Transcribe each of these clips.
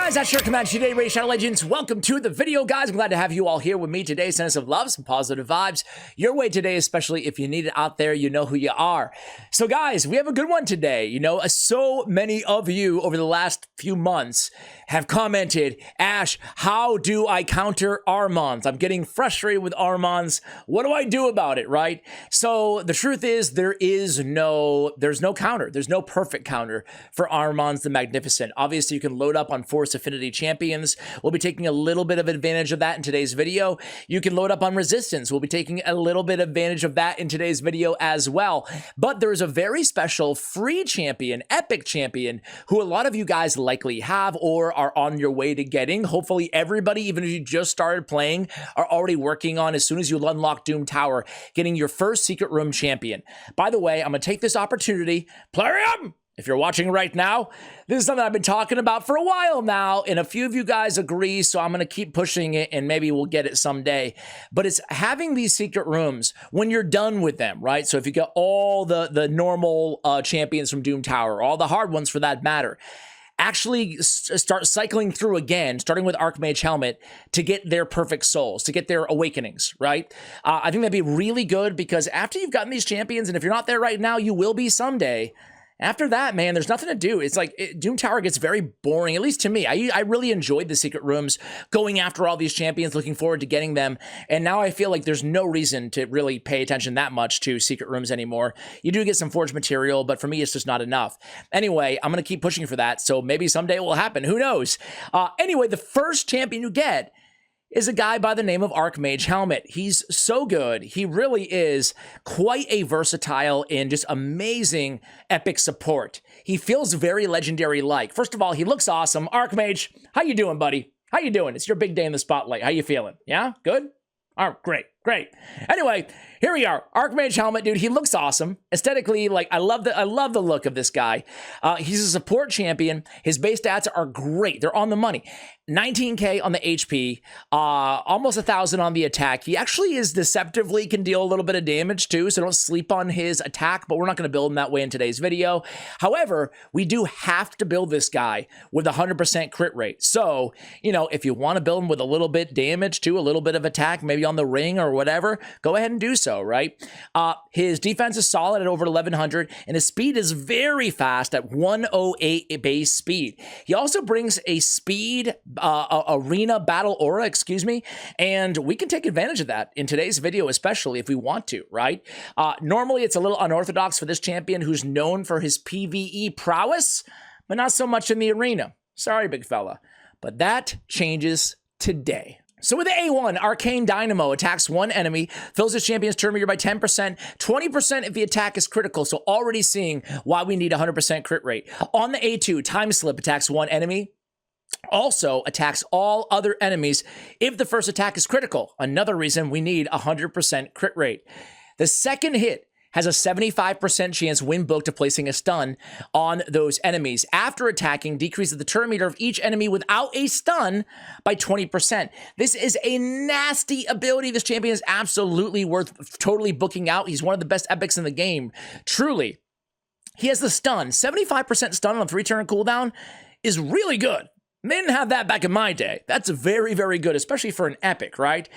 guys, that's your command today, Ray Shadow Legends. Welcome to the video, guys. I'm glad to have you all here with me today. Send us some love, some positive vibes your way today, especially if you need it out there. You know who you are. So, guys, we have a good one today. You know, so many of you over the last few months have commented, Ash, how do I counter Armanz? I'm getting frustrated with Armanz. What do I do about it, right? So the truth is there's no counter. There's no perfect counter for Armanz the Magnificent. Obviously, you can load up on Force Affinity champions. We'll be taking a little bit of advantage of that in today's video. You can load up on Resistance. We'll be taking a little bit of advantage of that in today's video as well. But there's a very special free champion, epic champion, who a lot of you guys likely have or are on your way to getting. Hopefully everybody, even if you just started playing, are already working on, as soon as you unlock Doom Tower, getting your first secret room champion. By the way, I'm going to take this opportunity, Plarium! If you're watching right now, this is something I've been talking about for a while now, and a few of you guys agree, so I'm going to keep pushing it, and maybe we'll get it someday. But it's having these secret rooms when you're done with them, right? So if you get all the normal champions from Doom Tower, all the hard ones for that matter, actually start cycling through again, starting with Archmage Helmet, to get their perfect souls, to get their awakenings, right? I think that'd be really good, because after you've gotten these champions, and if you're not there right now, you will be someday. After that, man, there's nothing to do. It's like Doom Tower gets very boring, at least to me. I really enjoyed the secret rooms, going after all these champions, looking forward to getting them. And now I feel like there's no reason to really pay attention that much to secret rooms anymore. You do get some forged material, but for me, it's just not enough. Anyway, I'm going to keep pushing for that. So maybe someday it will happen. Who knows? Anyway, the first champion you get is a guy by the name of Archmage Helmut. He's so good. He really is quite a versatile and just amazing epic support. He feels very legendary-like. First of all, he looks awesome. Archmage, how you doing, buddy? How you doing? It's your big day in the spotlight. How you feeling? Yeah? Good? Oh, great. Anyway, here we are. Archmage Helmut, dude, he looks awesome. Aesthetically, like, I love the look of this guy. He's a support champion. His base stats are great. They're on the money. 19k on the HP, almost 1,000 on the attack. He actually is deceptively can deal a little bit of damage too, so don't sleep on his attack, but we're not going to build him that way in today's video. However, we do have to build this guy with 100% crit rate. So, you know, if you want to build him with a little bit damage too, a little bit of attack, maybe on the ring or whatever, go ahead and do so, right? His defense is solid at over 1,100, and his speed is very fast at 108 base speed. He also brings a speed arena battle aura, excuse me, and we can take advantage of that in today's video, especially if we want to, right? Normally, it's a little unorthodox for this champion who's known for his PvE prowess, but not so much in the arena. Sorry, big fella, but that changes today. So with the A1, Arcane Dynamo attacks one enemy, fills his champion's turn meter by 10%, 20% if the attack is critical, so already seeing why we need 100% crit rate. On the A2, Time Slip attacks one enemy, also attacks all other enemies if the first attack is critical. Another reason we need 100% crit rate. The second hit has a 75% chance when booked of placing a stun on those enemies. After attacking, decreases the turn meter of each enemy without a stun by 20%. This is a nasty ability. This champion is absolutely worth totally booking out. He's one of the best epics in the game. Truly. He has the stun. 75% stun on a 3-turn cooldown is really good. They didn't have that back in my day. That's very, very good, especially for an epic, right?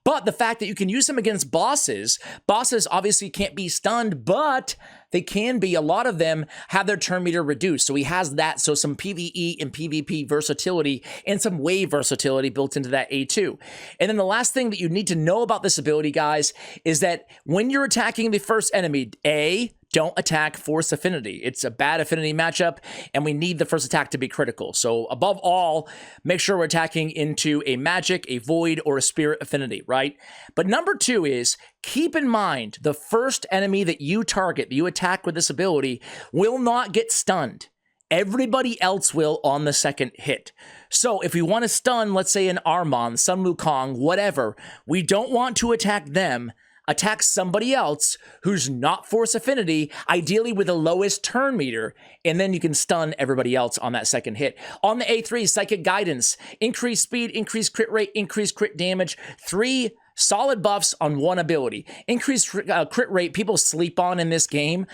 But the fact that you can use them against bosses obviously can't be stunned, but they can be. A lot of them have their turn meter reduced. So he has that. So some PvE and PvP versatility and some wave versatility built into that A2. And then the last thing that you need to know about this ability, guys, is that when you're attacking the first enemy, don't attack Force Affinity. It's a bad affinity matchup, and we need the first attack to be critical. So above all, make sure we're attacking into a magic, a void, or a spirit affinity, right? But number 2 is, keep in mind, the first enemy that you target, that you attack with this ability, will not get stunned. Everybody else will on the second hit. So if we want to stun, let's say an Armanz, Sun Wukong, whatever, we don't want to attack them. Attack somebody else who's not Force Affinity, ideally with the lowest turn meter, and then you can stun everybody else on that second hit. On the A3, Psychic Guidance, increase speed, increase crit rate, increase crit damage, 3 solid buffs on one ability. Increased crit rate, people sleep on in this game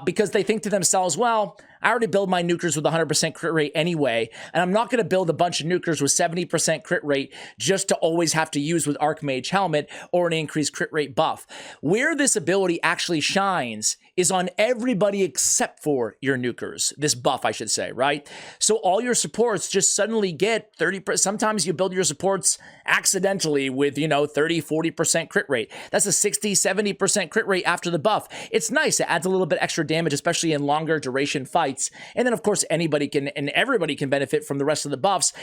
because they think to themselves, well, I already build my nukers with 100% crit rate anyway, and I'm not going to build a bunch of nukers with 70% crit rate just to always have to use with Archmage Helmet or an increased crit rate buff. Where this ability actually shines is on everybody except for your nukers. This buff, I should say, right? So all your supports just suddenly get 30%. Sometimes you build your supports accidentally with, 30, 40% crit rate. That's a 60, 70% crit rate after the buff. It's nice. It adds a little bit extra damage, especially in longer duration fights. And then, of course, anybody can and everybody can benefit from the rest of the buffs.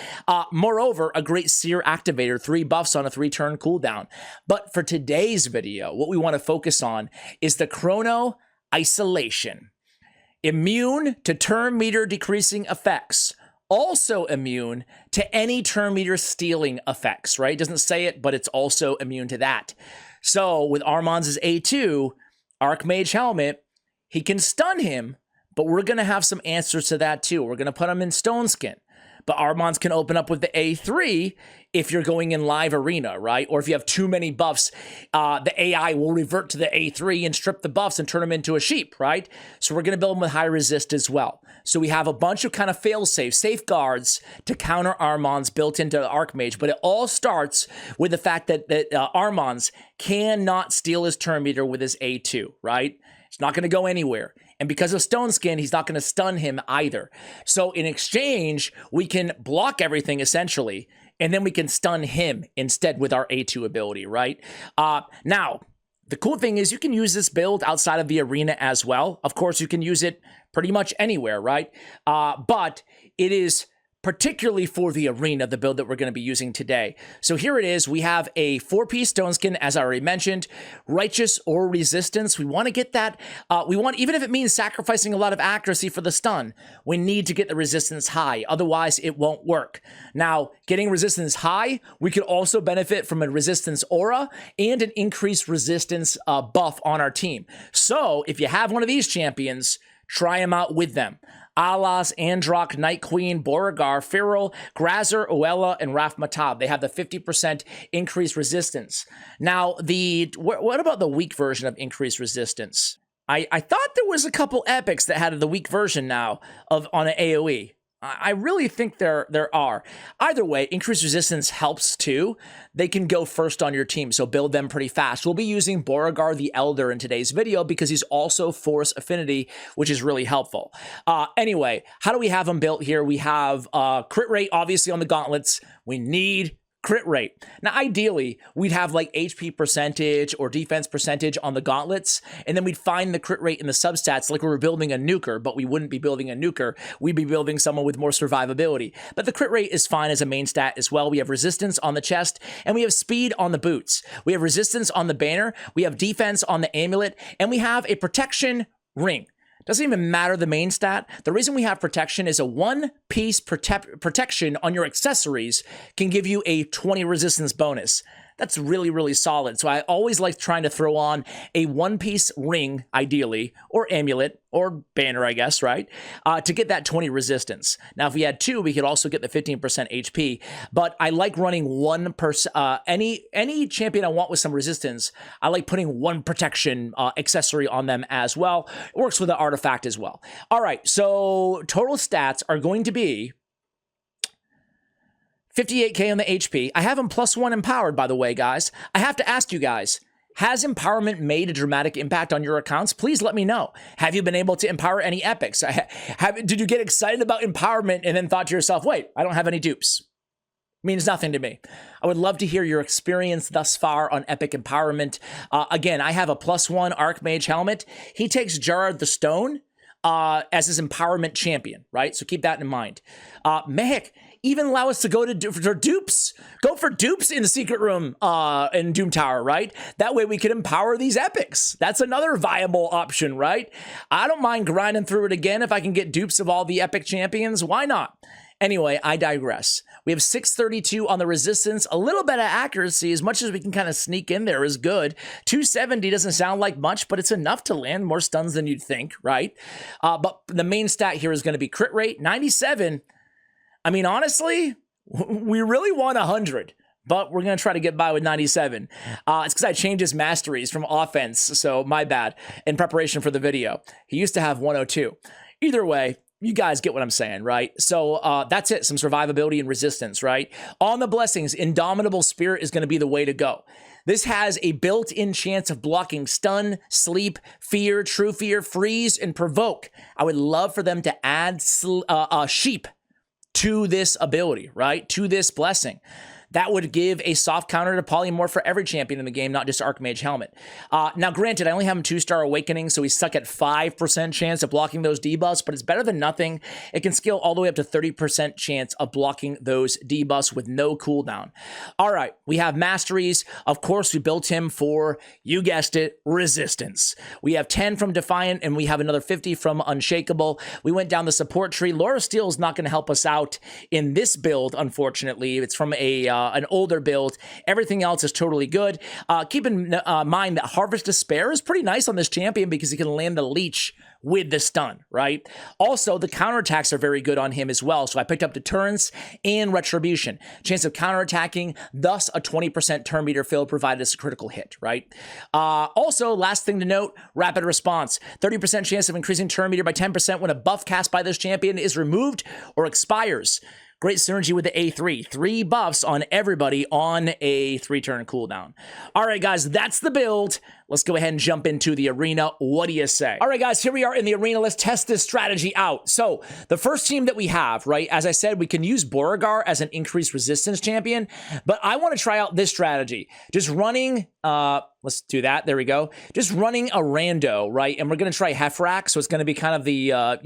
Moreover, a great Seer activator, 3 buffs on a 3-turn cooldown. But for today's video, what we want to focus on is the Chrono Isolation. Immune to turn meter decreasing effects. Also immune to any turn meter stealing effects, right? It doesn't say it, but it's also immune to that. So with Armanz's A2, Archmage Helmet, he can stun him, but we're going to have some answers to that too. We're going to put him in Stone Skin. But Armanz can open up with the A3 if you're going in live arena, right? Or if you have too many buffs, the AI will revert to the A3 and strip the buffs and turn them into a sheep, right? So we're going to build them with high resist as well. So we have a bunch of kind of fail-safe safeguards to counter Armanz built into Archmage, but it all starts with the fact that Armanz cannot steal his turn meter with his A2, right? It's not going to go anywhere. And because of Stone Skin, he's not going to stun him either. So in exchange, we can block everything essentially, and then we can stun him instead with our A2 ability, right? Now, the cool thing is you can use this build outside of the arena as well. Of course, you can use it pretty much anywhere, right? But it is particularly for the arena, the build that we're going to be using today. So here it is. We have a 4-piece Stone Skin, as I already mentioned, Righteous or Resistance. We want to get that. Even if it means sacrificing a lot of accuracy for the stun, we need to get the resistance high. Otherwise, it won't work. Now, getting resistance high, we could also benefit from a resistance aura and an increased resistance buff on our team. So if you have one of these champions, try them out with them. Alas, Androck, Night Queen, Beauregard, Feral, Grazer, Oella, and Rafmatab. They have the 50% increased resistance. Now, what about the weak version of increased resistance? I thought there was a couple epics that had the weak version now on an AoE. I really think there are. Either way, increased resistance helps too. They can go first on your team, so build them pretty fast. We'll be using Beauregard the Elder in today's video because he's also Force Affinity, which is really helpful. Anyway, how do we have them built here? We have crit rate, obviously, on the gauntlets. We need crit rate. Now, ideally, we'd have like HP percentage or defense percentage on the gauntlets, and then we'd find the crit rate in the substats like we were building a nuker, but we wouldn't be building a nuker. We'd be building someone with more survivability. But the crit rate is fine as a main stat as well. We have resistance on the chest, and we have speed on the boots. We have resistance on the banner. We have defense on the amulet, and we have a protection ring. Doesn't even matter the main stat. The reason we have protection is a 1-piece protection on your accessories can give you a 20 resistance bonus. That's really, really solid. So I always like trying to throw on a 1-piece ring, ideally, or amulet, or banner, I guess, right? To get that 20 resistance. Now, if we had 2, we could also get the 15% HP. But I like running 1%. Any champion I want with some resistance, I like putting 1 protection accessory on them as well. It works with the artifact as well. All right, so total stats are going to be 58k on the HP. I have him +1 empowered, by the way, guys. I have to ask you guys, has empowerment made a dramatic impact on your accounts? Please let me know. Have you been able to empower any epics? Did you get excited about empowerment and then thought to yourself, wait, I don't have any dupes? Means nothing to me. I would love to hear your experience thus far on epic empowerment. Again, I have a +1 Archmage Helmet. He takes Jarrod the Stone as his empowerment champion, right? So keep that in mind. Mehik even allow us to go for dupes. Go for dupes in the secret room in Doom Tower, right? That way we can empower these epics. That's another viable option, right? I don't mind grinding through it again if I can get dupes of all the epic champions. Why not? Anyway, I digress. We have 632 on the resistance. A little bit of accuracy, as much as we can kind of sneak in there, is good. 270 doesn't sound like much, but it's enough to land more stuns than you'd think, right? But the main stat here is going to be crit rate, 97. I mean, honestly, we really want 100, but we're going to try to get by with 97. It's because I changed his masteries from offense, so my bad, in preparation for the video. He used to have 102. Either way, You guys get what I'm saying, right? So that's it. Some survivability and resistance, right? On the blessings, Indomitable Spirit is going to be the way to go. This has a built-in chance of blocking stun, sleep, fear, true fear, freeze, and provoke. I would love for them to add sheep to this ability, right? To this blessing. That would give a soft counter to polymorph for every champion in the game, not just Archmage Helmet. Now, granted, I only have him 2-star Awakening, so he's stuck at 5% chance of blocking those debuffs, but it's better than nothing. It can scale all the way up to 30% chance of blocking those debuffs with no cooldown. All right, we have Masteries. Of course, we built him for, you guessed it, resistance. We have 10 from Defiant, and we have another 50 from Unshakable. We went down the support tree. Laura Steel is not going to help us out in this build, unfortunately. It's from an older build. Everything else is totally good. Keep in mind that Harvest Despair is pretty nice on this champion because he can land the leech with the stun, right? Also, the counterattacks are very good on him as well. So I picked up Deterrence and Retribution. Chance of counterattacking, thus a 20% turn meter fill provided it's a critical hit, right? Also, last thing to note, Rapid Response. 30% chance of increasing turn meter by 10% when a buff cast by this champion is removed or expires. Great synergy with the A3. 3 buffs on everybody on a 3-turn cooldown. All right, guys, that's the build. Let's go ahead and jump into the arena. What do you say? All right, guys, here we are in the arena. Let's test this strategy out. So the first team that we have, right, as I said, we can use Beauregard as an increased resistance champion, but I want to try out this strategy. Just running, let's do that. There we go. Just running a rando, right? And we're going to try Hefrak, so it's going to be kind of the,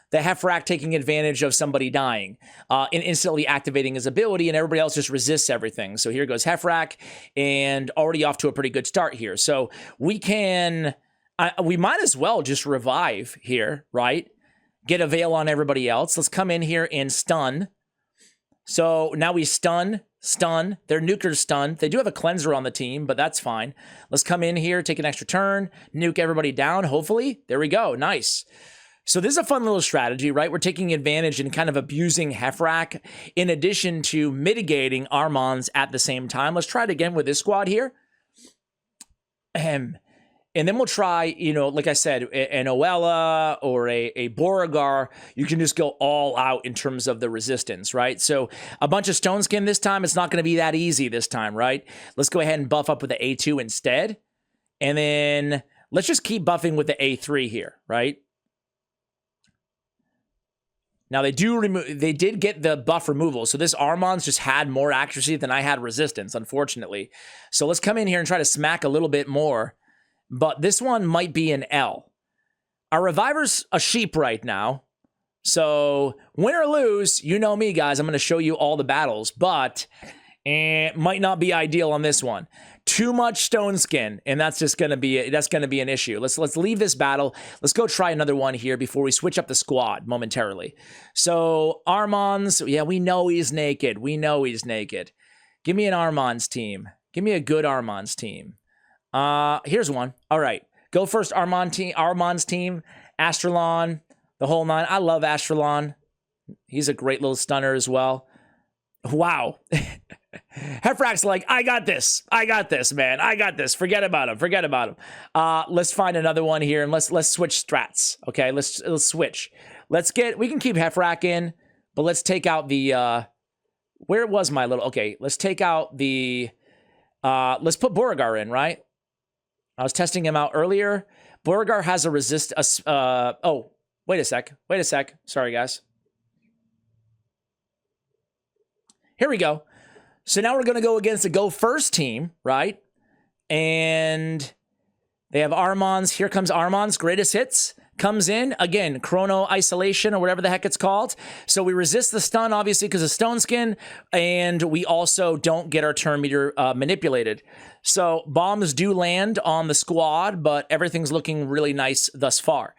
the Hefrak taking advantage of somebody dying and instantly activating his ability, and everybody else just resists everything. So here goes Hefrak, and already off to a pretty good start here. So we can, we might as well just revive here, right? Get a veil on everybody else. Let's come in here and stun. So now we stun. Their nuker's stunned. They do have a cleanser on the team, but that's fine. Let's come in here, take an extra turn, nuke everybody down, hopefully. There we go. Nice. So this is a fun little strategy, right? We're taking advantage and kind of abusing Hefrak in addition to mitigating Armanz at the same time. Let's try it again with this squad here. And then we'll try, like I said, an Oella or a Beauregard. You can just go all out in terms of the resistance, right? So a bunch of Stone Skin this time. It's not going to be that easy this time, right? Let's go ahead and buff up with the A2 instead. And then let's just keep buffing with the A3 here, right? Now, they did get the buff removal, so this Armanz just had more accuracy than I had resistance, unfortunately. So let's come in here and try to smack a little bit more, but this one might be an L. Our Reviver's a sheep right now, so win or lose, you know me, guys, I'm going to show you all the battles, but it might not be ideal on this one. Too much Stone Skin, and that's just going to be an issue. Let's leave this battle. Let's go try another one here before we switch up the squad momentarily. So Armanz, yeah, we know he's naked. We know he's naked. Give me an Armanz team. Give me a good Armanz team. Here's one. All right, go first, Armanz team. Astralon, the whole 9. I love Astralon. He's a great little stunner as well. Wow. Hefrak's like, I got this, man. I got this. Forget about him. Let's find another one here, and let's switch strats. Okay, let's switch. We can keep Hefrak in, but let's take out the, where was my little, okay, let's take out the, let's put Beauregard in, right? I was testing him out earlier. Beauregard has a oh, wait a sec. Sorry, guys. Here we go. So now we're going to go against the Go First team, right? And they have Armanz. Here comes Armanz. Greatest Hits comes in. Again, Chrono Isolation or whatever the heck it's called. So we resist the stun, obviously, because of Stone Skin. And we also don't get our turn meter manipulated. So bombs do land on the squad, but everything's looking really nice thus far.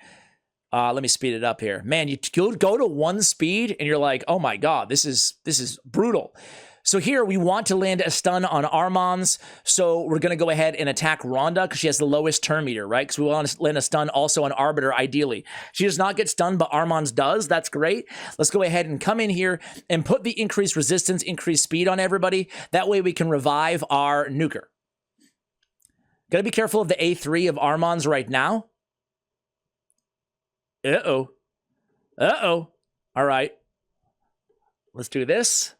Let me speed it up here. Man, you go to 1 speed and you're like, oh my God, this is brutal. So here we want to land a stun on Armanz. So we're going to go ahead and attack Rhonda because she has the lowest turn meter, right? Because we want to land a stun also on Arbiter, ideally. She does not get stunned, but Armanz does. That's great. Let's go ahead and come in here and put the increased resistance, increased speed on everybody. That way we can revive our nuker. Got to be careful of the A3 of Armanz right now. Uh-oh. Uh-oh. All right. Let's do this.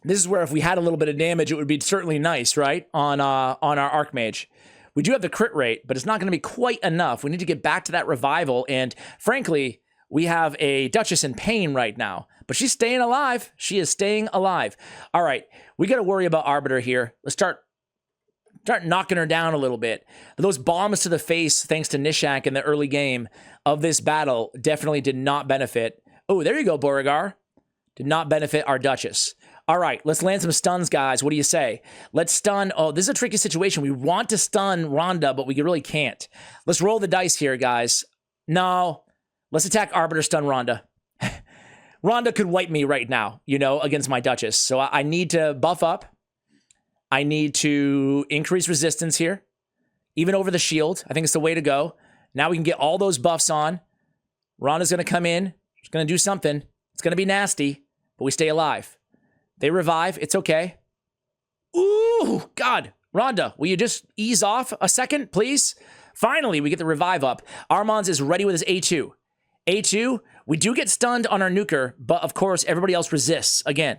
This is where if we had a little bit of damage, it would be certainly nice, right? On our Archmage. We do have the crit rate, but it's not going to be quite enough. We need to get back to that revival. And frankly, we have a Duchess in pain right now. But she's staying alive. She is staying alive. All right. We got to worry about Arbiter here. Let's start knocking her down a little bit. Those bombs to the face, thanks to Nishak in the early game of this battle, definitely did not benefit. Oh, there you go, Beauregard. Did not benefit our Duchess. All right, let's land some stuns, guys. What do you say? Let's stun. Oh, this is a tricky situation. We want to stun Rhonda, but we really can't. Let's roll the dice here, guys. No. Let's attack Arbiter, stun Rhonda. Rhonda could wipe me right now, you know, against my Duchess. So I need to buff up. I need to increase resistance here. Even over the shield. I think it's the way to go. Now we can get all those buffs on. Rhonda's going to come in. She's going to do something. It's going to be nasty, but we stay alive. They revive. It's okay. Ooh, God. Rhonda, will you just ease off a second, please? Finally, we get the revive up. Armanz is ready with his A2. A2, we do get stunned on our nuker, but of course, everybody else resists again.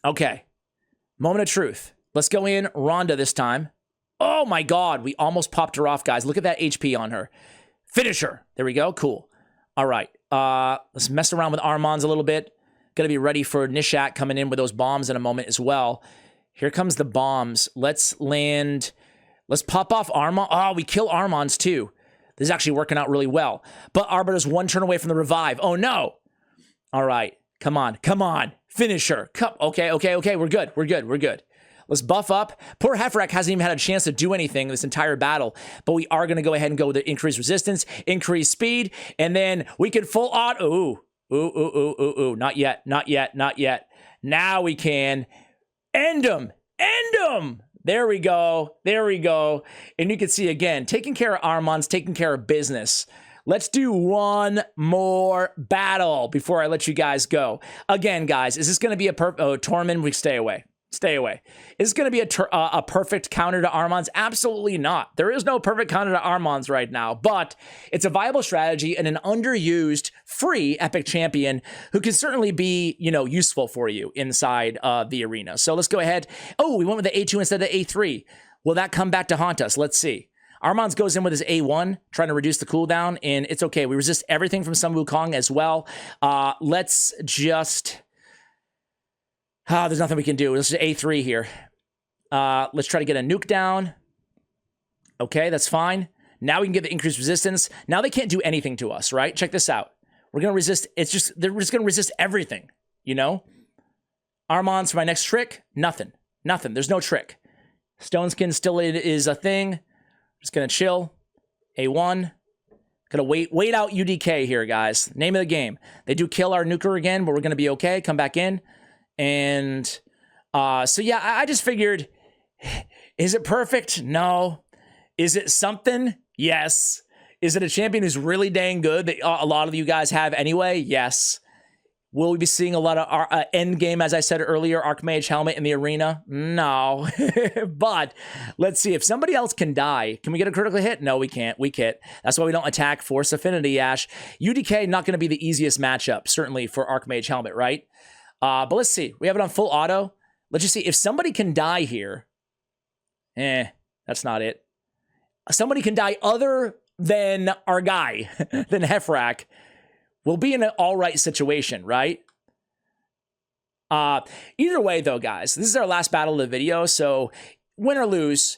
Okay. Moment of truth. Let's go in Rhonda this time. Oh my God, we almost popped her off, guys. Look at that HP on her. Finish her. There we go. Cool. All right. Let's mess around with Armanz a little bit. Gonna be ready for Nishak coming in with those bombs in a moment as well. Here comes the bombs. Let's land. Let's pop off Armanz. Oh, we kill Armanz too. This is actually working out really well. But Arbiter's one turn away from the revive. Oh no. All right. Come on. Come on. Finish her. Okay. We're good. Let's buff up. Poor Heffrak hasn't even had a chance to do anything this entire battle, but we are going to go ahead and go with the increased resistance, increased speed, and then we can full on. Ooh. Not yet. Now we can end him. There we go. And you can see again, taking care of Armanz, taking care of business. Let's do one more battle before I let you guys go. Again, guys, is this going to be a Tormund? We stay away. Is this going to be a perfect counter to Armanz? Absolutely not. There is no perfect counter to Armanz right now, but it's a viable strategy and an underused free epic champion who can certainly be, you know, useful for you inside the arena. So let's go ahead. Oh, we went with the A2 instead of the A3. Will that come back to haunt us? Let's see. Armanz goes in with his A1, trying to reduce the cooldown, and it's okay. We resist everything from Sun Wukong as well. Let's just... there's nothing we can do. This is A3 here. Let's try to get a nuke down. Okay, that's fine. Now we can get the increased resistance. Now they can't do anything to us, right? Check this out. We're going to resist. They're just going to resist everything, you know? Armanz for my next trick. Nothing. There's no trick. Stone Skin still is a thing. Just going to chill. A1. Gonna wait out UDK here, guys. Name of the game. They do kill our nuker again, but we're going to be okay. Come back in. And so, yeah, I just figured, is it perfect? No. Is it something? Yes. Is it a champion who's really dang good that a lot of you guys have anyway? Yes. Will we be seeing a lot of end game, as I said earlier, Archmage Helmut in the arena? No. But let's see. If somebody else can die, can we get a critical hit? No, we can't. We can't. That's why we don't attack Force Affinity, Ash. UDK, not going to be the easiest matchup, certainly, for Archmage Helmut, right? But let's see. We have it on full auto. Let's just see. If somebody can die here, that's not it. Somebody can die other than our guy, than Heffrak. We'll be in an all right situation, right? Either way, though, guys, this is our last battle of the video. So win or lose,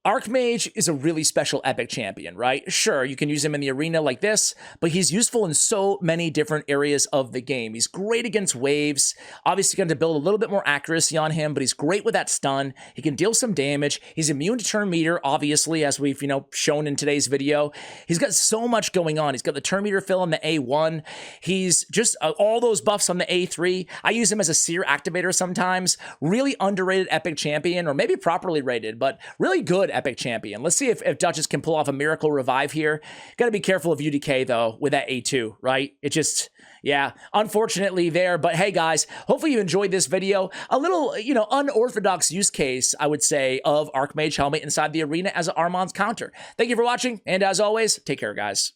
Archmage is a really special epic champion, right? Sure, you can use him in the arena like this, but he's useful in so many different areas of the game. He's great against waves. Obviously, going to build a little bit more accuracy on him, but he's great with that stun. He can deal some damage. He's immune to turn meter, obviously, as we've, shown in today's video. He's got so much going on. He's got the turn meter fill on the A1. He's just all those buffs on the A3. I use him as a seer activator sometimes. Really underrated epic champion, or maybe properly rated, but really good epic champion. Let's see if Duchess can pull off a miracle revive here. Got to be careful of UDK, though, with that A2, right? It just, yeah, unfortunately there. But hey, guys, hopefully you enjoyed this video. A little, unorthodox use case, I would say, of Archmage Helmut inside the arena as an Armanz counter. Thank you for watching, and as always, take care, guys.